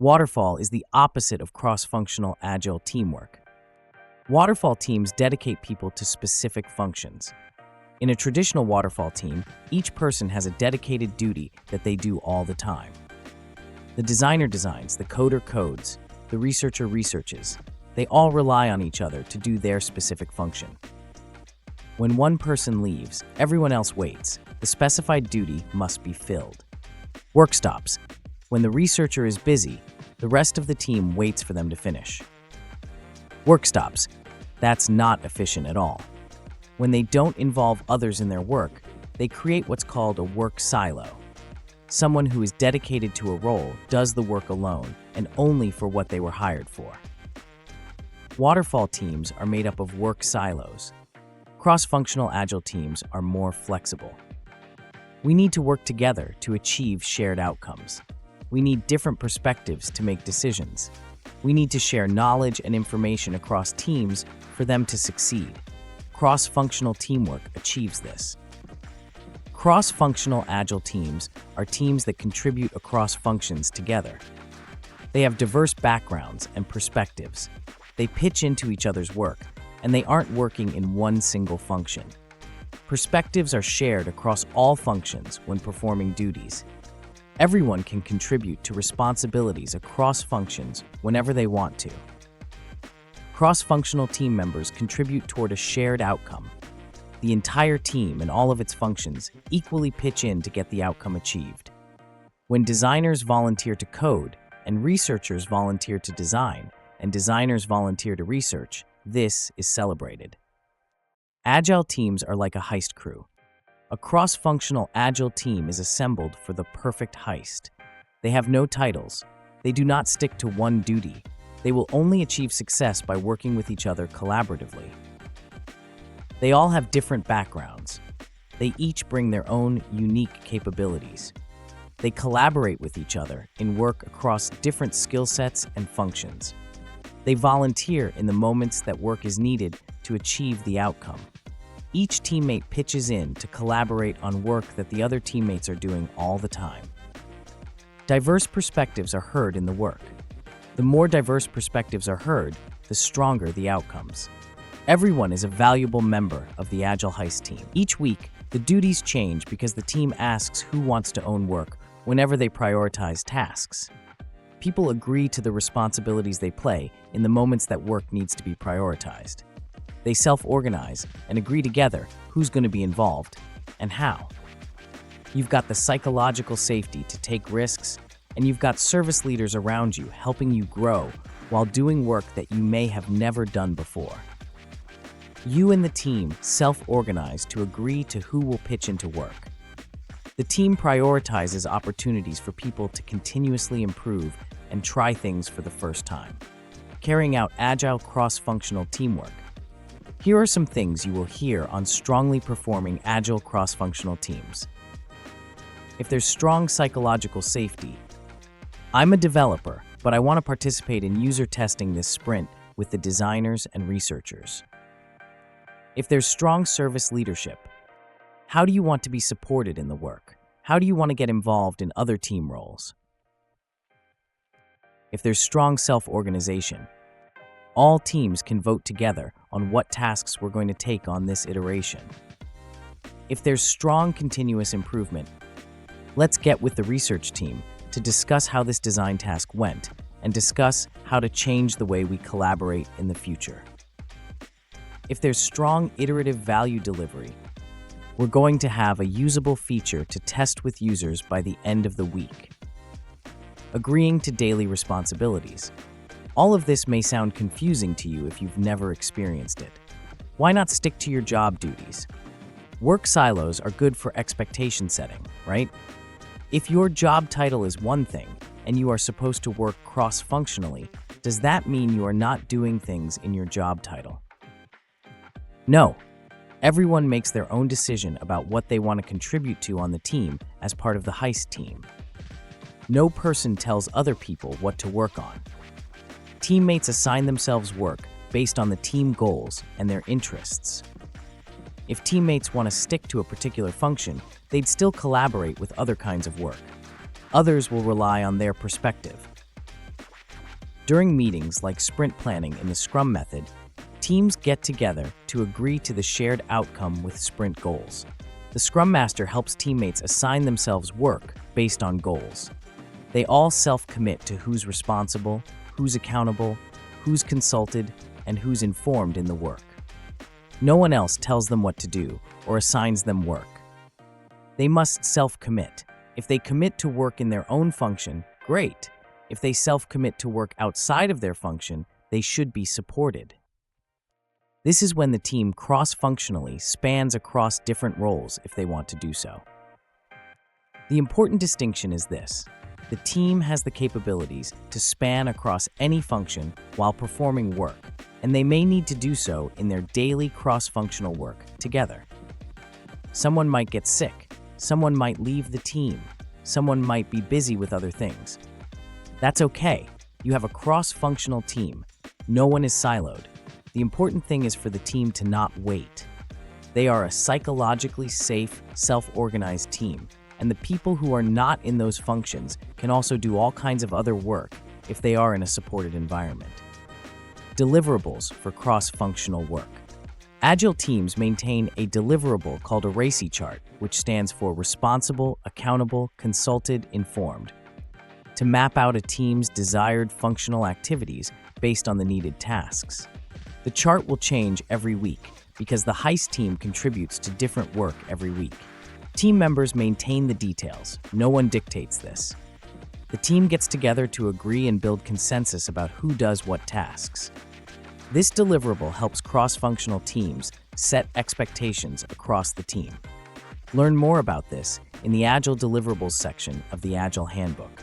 Waterfall is the opposite of cross-functional agile teamwork. Waterfall teams dedicate people to specific functions. In a traditional waterfall team, each person has a dedicated duty that they do all the time. The designer designs, the coder codes, the researcher researches. They all rely on each other to do their specific function. When one person leaves, everyone else waits. The specified duty must be filled. Work stops. When the researcher is busy, the rest of the team waits for them to finish. Work stops. That's not efficient at all. When they don't involve others in their work, they create what's called a work silo. Someone who is dedicated to a role does the work alone and only for what they were hired for. Waterfall teams are made up of work silos. Cross-functional agile teams are more flexible. We need to work together to achieve shared outcomes. We need different perspectives to make decisions. We need to share knowledge and information across teams for them to succeed. Cross-functional teamwork achieves this. Cross-functional agile teams are teams that contribute across functions together. They have diverse backgrounds and perspectives. They pitch into each other's work, and they aren't working in one single function. Perspectives are shared across all functions when performing duties. Everyone can contribute to responsibilities across functions whenever they want to. Cross-functional team members contribute toward a shared outcome. The entire team and all of its functions equally pitch in to get the outcome achieved. When designers volunteer to code, and researchers volunteer to design, and designers volunteer to research, this is celebrated. Agile teams are like a heist crew. A cross-functional agile team is assembled for the perfect heist. They have no titles. They do not stick to one duty. They will only achieve success by working with each other collaboratively. They all have different backgrounds. They each bring their own unique capabilities. They collaborate with each other in work across different skill sets and functions. They volunteer in the moments that work is needed to achieve the outcome. Each teammate pitches in to collaborate on work that the other teammates are doing all the time. Diverse perspectives are heard in the work. The more diverse perspectives are heard, the stronger the outcomes. Everyone is a valuable member of the Agile Heist team. Each week, the duties change because the team asks who wants to own work whenever they prioritize tasks. People agree to the responsibilities they play in the moments that work needs to be prioritized. They self-organize and agree together who's going to be involved and how. You've got the psychological safety to take risks, and you've got service leaders around you helping you grow while doing work that you may have never done before. You and the team self-organize to agree to who will pitch into work. The team prioritizes opportunities for people to continuously improve and try things for the first time, carrying out agile cross-functional teamwork. Here are some things you will hear on strongly performing agile cross-functional teams. If there's strong psychological safety, I'm a developer, but I want to participate in user testing this sprint with the designers and researchers. If there's strong service leadership, how do you want to be supported in the work? How do you want to get involved in other team roles? If there's strong self-organization, all teams can vote together on what tasks we're going to take on this iteration. If there's strong continuous improvement, let's get with the research team to discuss how this design task went and discuss how to change the way we collaborate in the future. If there's strong iterative value delivery, we're going to have a usable feature to test with users by the end of the week. Agreeing to daily responsibilities. All of this may sound confusing to you if you've never experienced it. Why not stick to your job duties? Work silos are good for expectation setting, right? If your job title is one thing and you are supposed to work cross-functionally, does that mean you are not doing things in your job title? No. Everyone makes their own decision about what they want to contribute to on the team as part of the heist team. No person tells other people what to work on. Teammates assign themselves work based on the team goals and their interests. If teammates want to stick to a particular function, they'd still collaborate with other kinds of work. Others will rely on their perspective. During meetings like sprint planning in the Scrum method, teams get together to agree to the shared outcome with sprint goals. The Scrum Master helps teammates assign themselves work based on goals. They all self-commit to who's responsible, who's accountable, who's consulted, and who's informed in the work. No one else tells them what to do or assigns them work. They must self-commit. If they commit to work in their own function, great. If they self-commit to work outside of their function, they should be supported. This is when the team cross-functionally spans across different roles if they want to do so. The important distinction is this: the team has the capabilities to span across any function while performing work, and they may need to do so in their daily cross-functional work together. Someone might get sick, someone might leave the team, someone might be busy with other things. That's okay. You have a cross-functional team. No one is siloed. The important thing is for the team to not wait. They are a psychologically safe, self-organized team, and the people who are not in those functions can also do all kinds of other work if they are in a supported environment. Deliverables for cross-functional work. Agile teams maintain a deliverable called a RACI chart, which stands for Responsible, Accountable, Consulted, Informed, to map out a team's desired functional activities based on the needed tasks. The chart will change every week because the heist team contributes to different work every week. Team members maintain the details. No one dictates this. The team gets together to agree and build consensus about who does what tasks. This deliverable helps cross-functional teams set expectations across the team. Learn more about this in the Agile Deliverables section of the Agile Handbook.